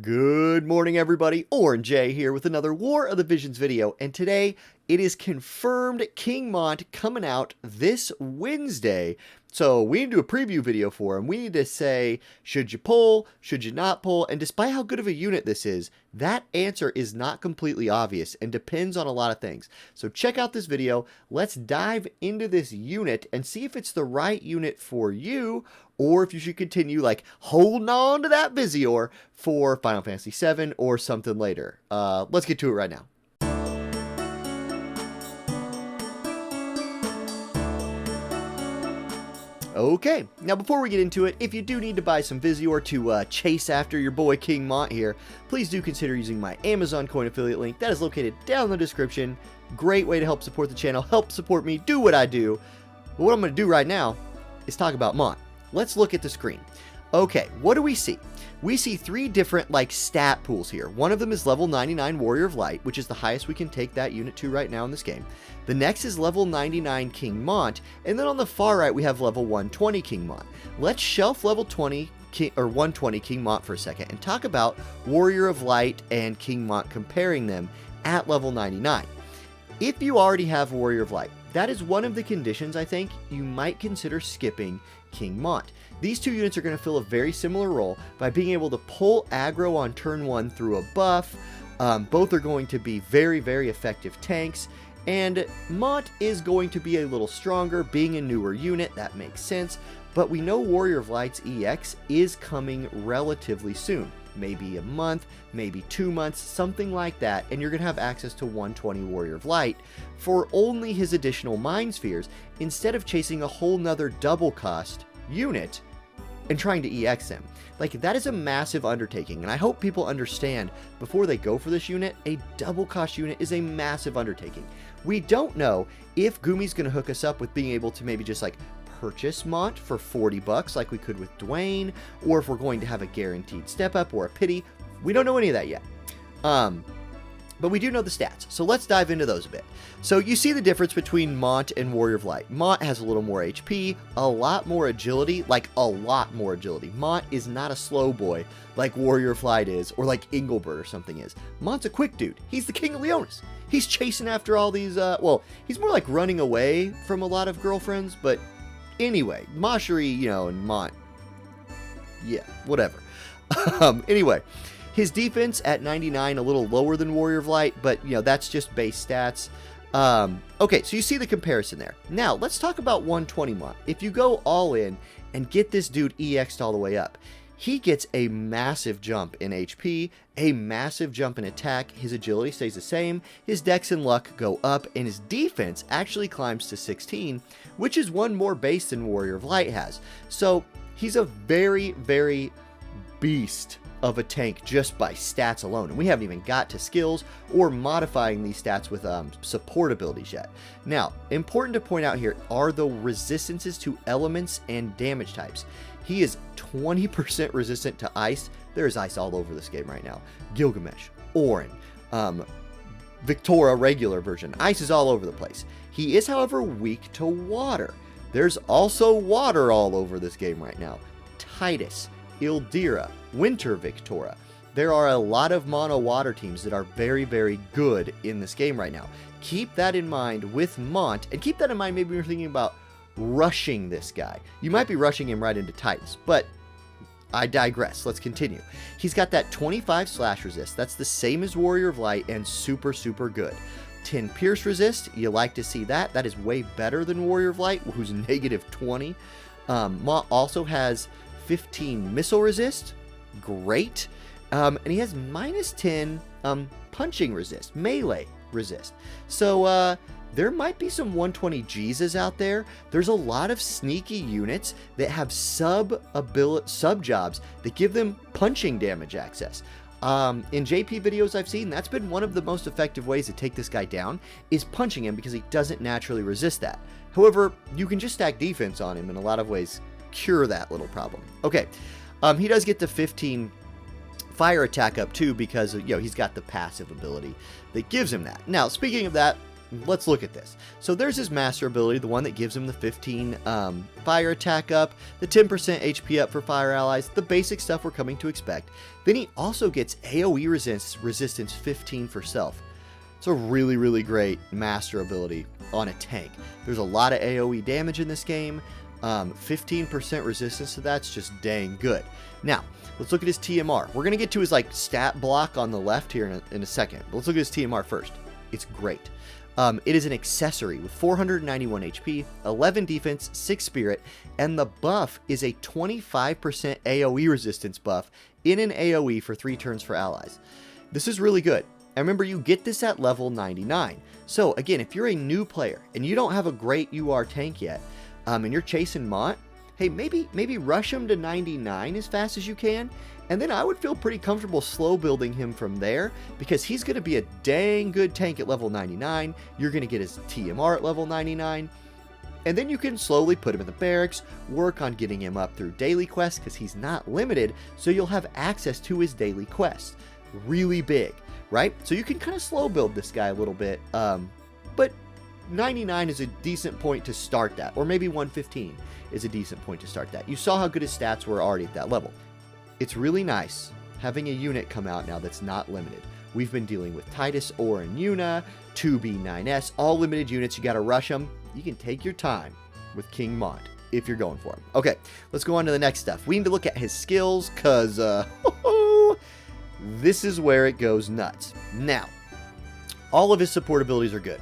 Good morning, everybody. Jayy here with another War of the Visions video, and today it is confirmed King Mont coming out this Wednesday. So we need to do a preview video for him. We need to say, should you pull, should you not pull, and despite how good of a unit this is, that answer is not completely obvious and depends on a lot of things. So check out this video. Let's dive into this unit and see if it's the right unit for you, or if you should continue like holding on to that Vizior for Final Fantasy VII or something later. Let's get to it right now. Okay, now before we get into it, if you do need to buy some Vizior to chase after your boy King Mont here, please do consider using my Amazon coin affiliate link that is located down in the description. Great way to help support the channel, help support me, do what I do. But what I'm going to do right now is talk about Mont. Let's look at the screen. Okay, what do we see? We see three different stat pools here. One of them is level 99 Warrior of Light, which is the highest we can take that unit to right now in this game. The next is level 99 King Mont, and then on the far right we have level 120 King Mont. Let's shelf level 120 King Mont for a second and talk about Warrior of Light and King Mont, comparing them at level 99. If you already have Warrior of Light, that is one of the conditions I think you might consider skipping King Mont. These two units are going to fill a very similar role by being able to pull aggro on turn 1 through a buff. Both are going to be very, very effective tanks, and Mont is going to be a little stronger, being a newer unit. That makes sense, but we know Warrior of Light's EX is coming relatively soon. Maybe a month, maybe 2 months, something like that, and you're going to have access to 120 Warrior of Light for only his additional Mind Spheres, instead of chasing a whole nother double cost unit and trying to EX them. That is a massive undertaking, and I hope people understand before they go for this unit, a double cost unit is a massive undertaking. We don't know if Gumi's going to hook us up with being able to maybe just purchase Mont for 40 bucks like we could with Dwayne, or if we're going to have a guaranteed step up or a pity. We don't know any of that yet. But we do know the stats, so let's dive into those a bit. So you see the difference between Mont and Warrior of Light. Mont has a little more HP, a lot more agility, a lot more agility. Mont is not a slow boy like Warrior of Light is, or like Engelbert or something is. Mont's a quick dude. He's the king of Leonis. He's chasing after all these, well, he's more like running away from a lot of girlfriends, but anyway, Mashiri, and Mont, yeah, whatever. Anyway, his defense at 99, a little lower than Warrior of Light, but, that's just base stats. Okay, so you see the comparison there. Now, let's talk about 120 Mont. If you go all in and get this dude EX'd all the way up, he gets a massive jump in HP, a massive jump in attack, his agility stays the same, his dex and luck go up, and his defense actually climbs to 16, which is one more base than Warrior of Light has. So, he's a very, very beast of a tank just by stats alone, and we haven't even got to skills or modifying these stats with support abilities yet. Now, important to point out here are the resistances to elements and damage types. He is 20% resistant to ice. There's ice all over this game right now. Gilgamesh, Auronnj, Victoria regular version. Ice is all over the place. He is, however, weak to water. There's also water all over this game right now. Titus, Ildira, Winter Victoria. There are a lot of mono water teams that are very, very good in this game right now. Keep that in mind with Mont, and keep that in mind maybe when you're thinking about rushing this guy. You might be rushing him right into Titus, but I digress. Let's continue. He's got that 25 slash resist. That's the same as Warrior of Light and super, super good. 10 pierce resist. You like to see that. That is way better than Warrior of Light, who's negative 20. Mont also has 15 missile resist. Great. And he has minus 10 punching resist, melee resist. So there might be some 120 Jesus out there. There's a lot of sneaky units that have sub jobs that give them punching damage access. In JP videos I've seen, that's been one of the most effective ways to take this guy down, is punching him, because he doesn't naturally resist that. However, you can just stack defense on him in a lot of ways, cure that little problem. Okay, he does get the 15 fire attack up too, because he's got the passive ability that gives him that. Now, speaking of that, let's look at this. So there's his master ability, the one that gives him the 15 fire attack up, the 10% HP up for fire allies, the basic stuff we're coming to expect. Then he also gets AoE resistance 15 for self. It's a really, really great master ability on a tank. There's a lot of AoE damage in this game. 15% resistance to that's just dang good. Now, let's look at his TMR. We're going to get to his like stat block on the left here in a second. But let's look at his TMR first. It's great. It is an accessory with 491 HP, 11 defense, 6 spirit, and the buff is a 25% AoE resistance buff in an AoE for 3 turns for allies. This is really good. And remember, you get this at level 99. So again, if you're a new player and you don't have a great UR tank yet, and you're chasing Mont, hey, maybe rush him to 99 as fast as you can, and then I would feel pretty comfortable slow building him from there, because he's going to be a dang good tank at level 99. You're going to get his TMR at level 99, and then you can slowly put him in the barracks, work on getting him up through daily quests, because he's not limited, so you'll have access to his daily quests. Really big, right? So you can kind of slow build this guy a little bit, but 99 is a decent point to start that, or maybe 115 is a decent point to start that. You saw how good his stats were already at that level. It's really nice having a unit come out now that's not limited. We've been dealing with Titus, Auronnj, 2B9S, all limited units. You got to rush them. You can take your time with King Mont if you're going for him. Okay, let's go on to the next stuff. We need to look at his skills, because this is where it goes nuts. Now, all of his support abilities are good.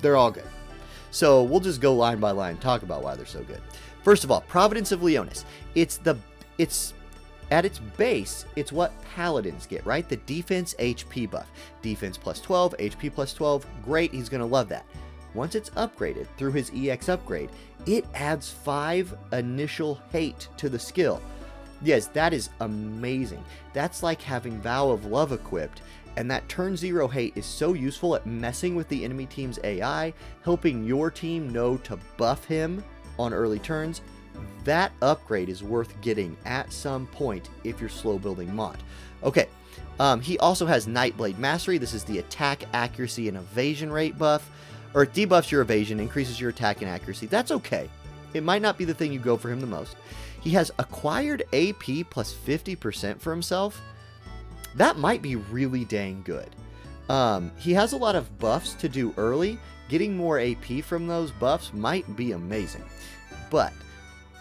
They're all good. So we'll just go line by line, talk about why they're so good. First of all, Providence of Leonis. It's at its base, it's what paladins get, right? The defense HP buff. Defense plus 12, HP plus 12. Great, he's going to love that. Once it's upgraded through his EX upgrade, it adds 5 initial hate to the skill. Yes, that is amazing. That's like having Vow of Love equipped, and that turn 0 hate is so useful at messing with the enemy team's AI, helping your team know to buff him on early turns. That upgrade is worth getting at some point if you're slow building Mont. Okay, he also has Nightblade Mastery. This is the attack, accuracy, and evasion rate buff. Or it debuffs your evasion, increases your attack and accuracy. That's okay. It might not be the thing you go for him the most. He has acquired AP plus 50% for himself. That might be really dang good. He has a lot of buffs to do early. Getting more AP from those buffs might be amazing. But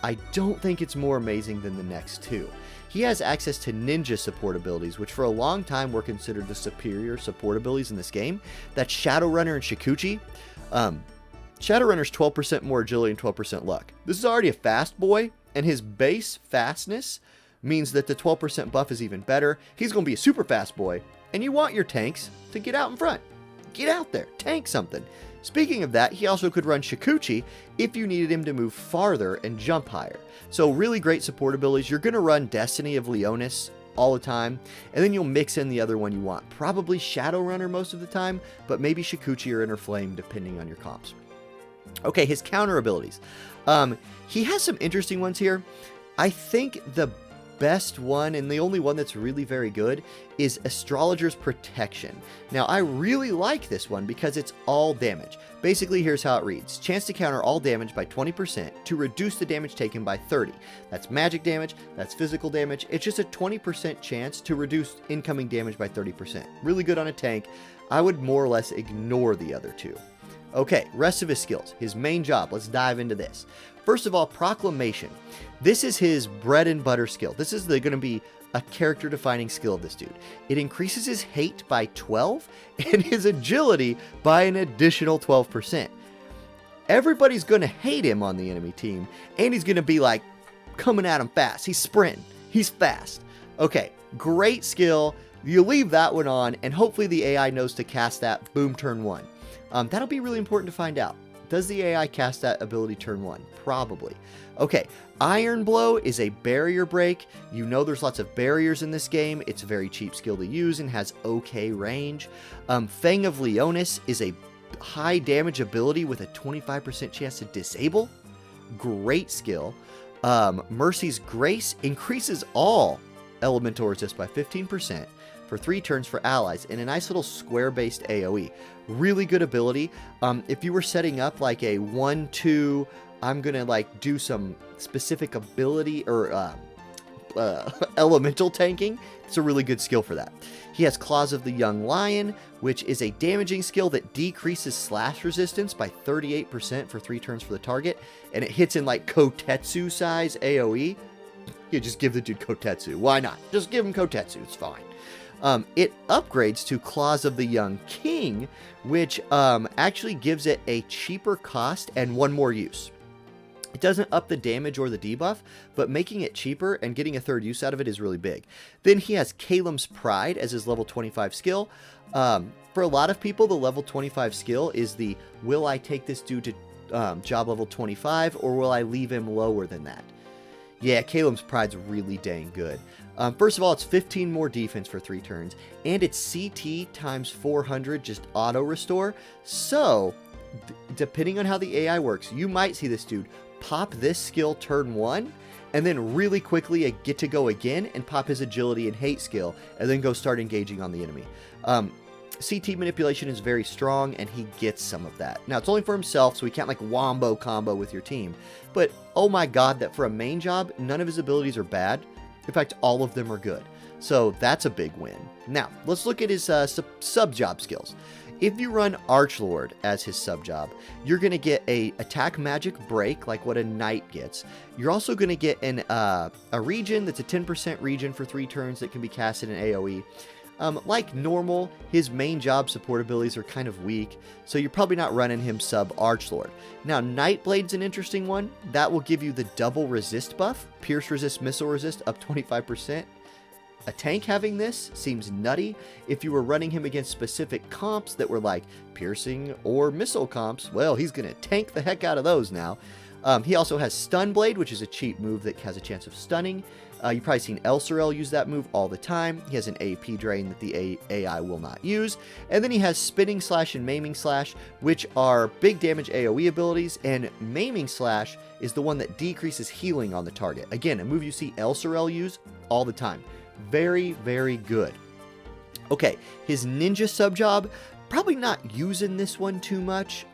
I don't think it's more amazing than the next two. He has access to ninja support abilities, which for a long time were considered the superior support abilities in this game. That's Shadowrunner and Shikuchi. Shadowrunner's 12% more agility and 12% luck. This is already a fast boy, and his base fastness means that the 12% buff is even better. He's going to be a super fast boy, and you want your tanks to get out in front. Get out there, tank something. Speaking of that, he also could run Shikuchi if you needed him to move farther and jump higher. So really great support abilities. You're going to run Destiny of Leonis all the time, and then you'll mix in the other one you want. Probably Shadowrunner most of the time, but maybe Shikuchi or Inner Flame depending on your comps. Okay, his counter abilities. He has some interesting ones here. I think the best one, and the only one that's really very good, is Astrologer's Protection. Now, I really like this one because it's all damage. Basically, here's how it reads. Chance to counter all damage by 20% to reduce the damage taken by 30. That's magic damage, that's physical damage. It's just a 20% chance to reduce incoming damage by 30%. Really good on a tank. I would more or less ignore the other two. Okay, rest of his skills. His main job. Let's dive into this. First of all, Proclamation. This is his bread and butter skill. This is going to be a character-defining skill of this dude. It increases his hate by 12 and his agility by an additional 12%. Everybody's going to hate him on the enemy team, and he's going to be like coming at him fast. He's sprinting. He's fast. Okay, great skill. You leave that one on, and hopefully the AI knows to cast that boom turn 1. That'll be really important to find out. Does the AI cast that ability turn 1? Probably. Okay, Iron Blow is a barrier break. You know there's lots of barriers in this game. It's a very cheap skill to use and has okay range. Fang of Leonis is a high damage ability with a 25% chance to disable. Great skill. Mercy's Grace increases all elemental resist by 15% for 3 turns for allies in a nice little square-based AoE. Really good ability. If you were setting up like a 1-2, I'm gonna like do some specific ability or elemental tanking, it's a really good skill for that. He has Claws of the Young Lion, which is a damaging skill that decreases slash resistance by 38% for 3 turns for the target, and it hits in like Kotetsu size AoE. You just give the dude Kotetsu. Why not? Just give him Kotetsu. It's fine. It upgrades to Claws of the Young King, which actually gives it a cheaper cost and 1 more use. It doesn't up the damage or the debuff, but making it cheaper and getting a 3rd use out of it is really big. Then he has Kalem's Pride as his level 25 skill. For a lot of people, the level 25 skill is the, will I take this dude to job level 25, or will I leave him lower than that? Yeah, Kalem's Pride's really dang good. First of all, it's 15 more defense for 3 turns, and it's CT times 400 just auto restore. So, depending on how the AI works, you might see this dude pop this skill turn 1, and then really quickly get to go again and pop his agility and hate skill, and then go start engaging on the enemy. CT manipulation is very strong, and he gets some of that. Now, it's only for himself, so he can't like wombo combo with your team. But, oh my god, that for a main job, none of his abilities are bad. In fact, all of them are good. So, that's a big win. Now, let's look at his sub-job skills. If you run Archlord as his sub-job, you're going to get a attack magic break, like what a knight gets. You're also going to get a region that's a 10% region for 3 turns that can be casted in AoE. Like normal, his main job support abilities are kind of weak, so you're probably not running him sub Archlord. Now, Nightblade's an interesting one. That will give you the double resist buff, pierce resist, missile resist, up 25%. A tank having this seems nutty. If you were running him against specific comps that were like piercing or missile comps, well, he's going to tank the heck out of those now. He also has Stun Blade, which is a cheap move that has a chance of stunning. You've probably seen Elsorel use that move all the time. He has an AP drain that the AI will not use. And then he has Spinning Slash and Maiming Slash, which are big damage AoE abilities, and Maiming Slash is the one that decreases healing on the target. Again, a move you see Elsorel use all the time. Very, very good. Okay, his ninja sub-job, probably not using this one too much.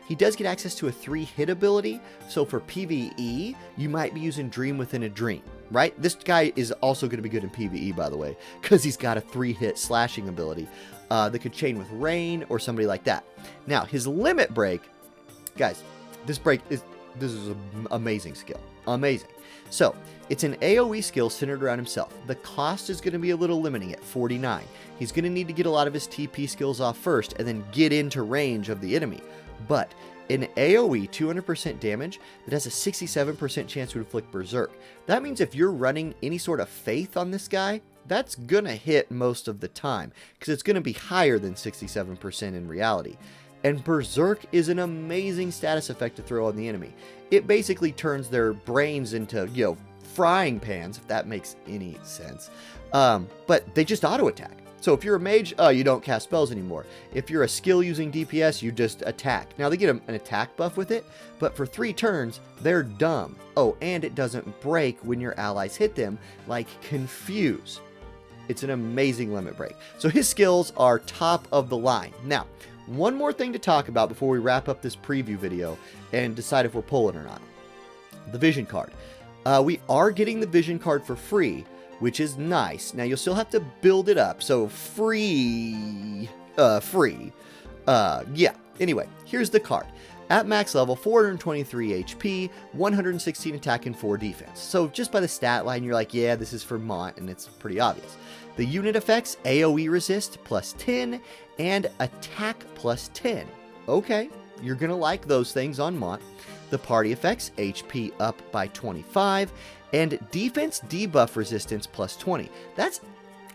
He does get access to a 3-hit ability, so for PvE, you might be using Dream Within a Dream, right? This guy is also going to be good in PvE, by the way, because he's got a 3-hit slashing ability that could chain with Rain or somebody like that. Now, his limit break, guys, this is an amazing skill. Amazing. So, it's an AoE skill centered around himself. The cost is going to be a little limiting at 49. He's going to need to get a lot of his TP skills off first and then get into range of the enemy. But an AoE 200% damage that has a 67% chance to inflict Berserk. That means if you're running any sort of faith on this guy, that's going to hit most of the time, because it's going to be higher than 67% in reality. And Berserk is an amazing status effect to throw on the enemy. It basically turns their brains into, frying pans, if that makes any sense. But they just auto-attack. So if you're a mage, you don't cast spells anymore. If you're a skill using DPS, you just attack. Now, they get an attack buff with it, but for 3 turns, they're dumb. Oh, and it doesn't break when your allies hit them, like Confuse. It's an amazing limit break. So his skills are top of the line. Now, one more thing to talk about before we wrap up this preview video and decide if we're pulling or not. The vision card. We are getting the vision card for free, which is nice. Now, you'll still have to build it up, so free. Yeah, anyway, here's the card. At max level, 423 HP, 116 attack, and 4 defense. So just by the stat line, you're like, yeah, this is for Mont, and it's pretty obvious. The unit effects, AoE resist plus 10, and attack plus 10. Okay, you're going to like those things on Mont. The party effects, HP up by 25, and defense debuff resistance plus 20.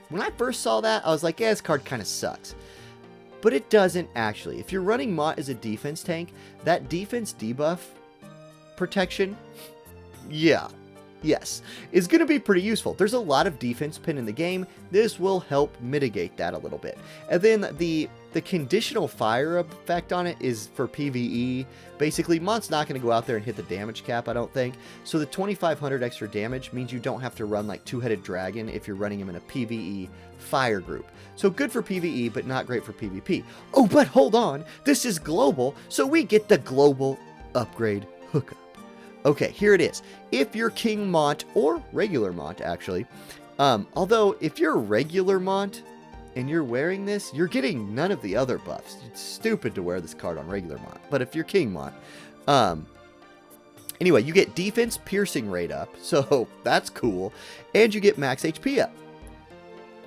When I first saw that, I was like, yeah, this card kind of sucks. But it doesn't actually. If you're running Mont as a defense tank, that defense debuff protection, yeah, yes, is going to be pretty useful. There's a lot of defense pin in the game. This will help mitigate that a little bit. And then the conditional fire effect on it is for PvE. Basically, Mont's not going to go out there and hit the damage cap, I don't think. So the 2500 extra damage means you don't have to run like Two-Headed Dragon if you're running him in a PvE fire group. So good for PvE, but not great for PvP. Oh, but hold on. This is global, so we get the global upgrade hookup. Okay, here it is. If you're King Mont, or regular Mont, actually, although if you're regular Mont and you're wearing this, you're getting none of the other buffs. It's stupid to wear this card on regular Mont, but if you're King Mont, anyway, you get defense piercing rate up, so that's cool, and you get max HP up.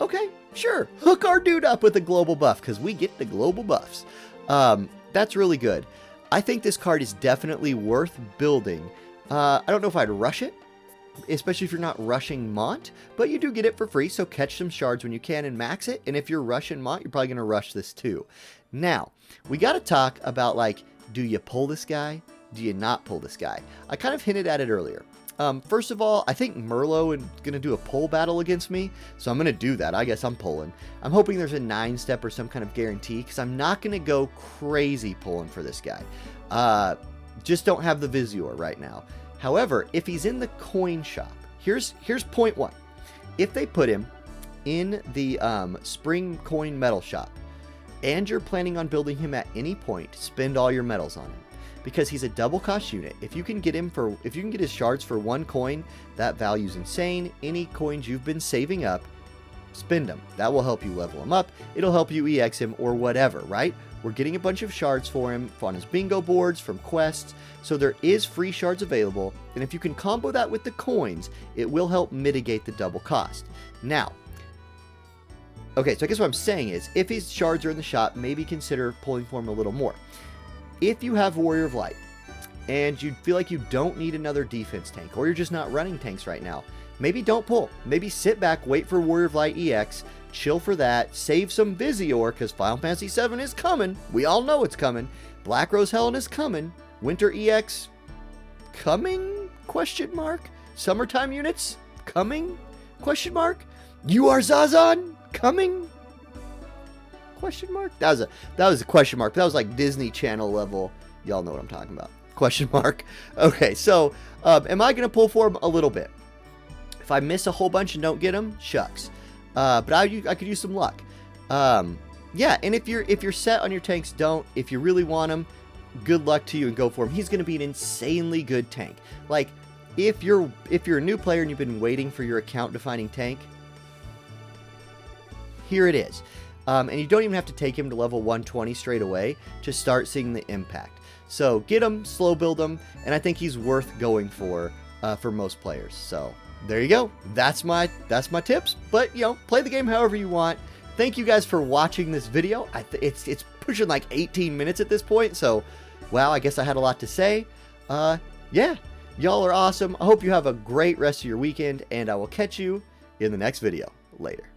Okay, sure, hook our dude up with a global buff, because we get the global buffs. That's really good. I think this card is definitely worth building. I don't know if I'd rush it, especially if you're not rushing Mont, but you do get it for free, so catch some shards when you can and max it, and if you're rushing Mont, you're probably going to rush this too. Now, we got to talk about, like, do you pull this guy? Do you not pull this guy? I kind of hinted at it earlier. First of all, I think Merlot is going to do a pull battle against me, so I'm going to do that. I guess I'm pulling. I'm hoping there's a 9-step or some kind of guarantee, because I'm not going to go crazy pulling for this guy. Just don't have the Visior right now. However, if he's in the coin shop, here's point 1. If they put him in the spring coin metal shop, and you're planning on building him at any point, spend all your metals on him. Because he's a double cost unit. If you can get his shards for 1 coin, that value's insane. Any coins you've been saving up, spend them. That will help you level him up. It'll help you EX him or whatever, right? We're getting a bunch of shards for him on his bingo boards, from quests. So there is free shards available. And if you can combo that with the coins, it will help mitigate the double cost. Now, okay, so I guess what I'm saying is, if his shards are in the shop, maybe consider pulling for him a little more. If you have Warrior of Light, and you feel like you don't need another defense tank, or you're just not running tanks right now, maybe don't pull. Maybe sit back, wait for Warrior of Light EX, chill for that, save some Visior, because Final Fantasy VII is coming. We all know it's coming. Black Rose Helen is coming. Winter EX coming? Question mark. Summertime units coming? Question mark. You are Zazan coming? Question mark? That was a question mark, but that was like Disney Channel level. Y'all know what I'm talking about. Question mark. Okay, so am I going to pull for him? A little bit. If I miss a whole bunch and don't get him, shucks. But I could use some luck. Yeah, and if you're set on your tanks, don't. If you really want him, good luck to you and go for him. He's going to be an insanely good tank. Like, if you're a new player and you've been waiting for your account defining tank, here it is. And you don't even have to take him to level 120 straight away to start seeing the impact. So get him, slow build him, and I think he's worth going for most players. So there you go. That's my tips. But play the game however you want. Thank you guys for watching this video. It's pushing like 18 minutes at this point. So wow, I guess I had a lot to say. Yeah, y'all are awesome. I hope you have a great rest of your weekend, and I will catch you in the next video. Later.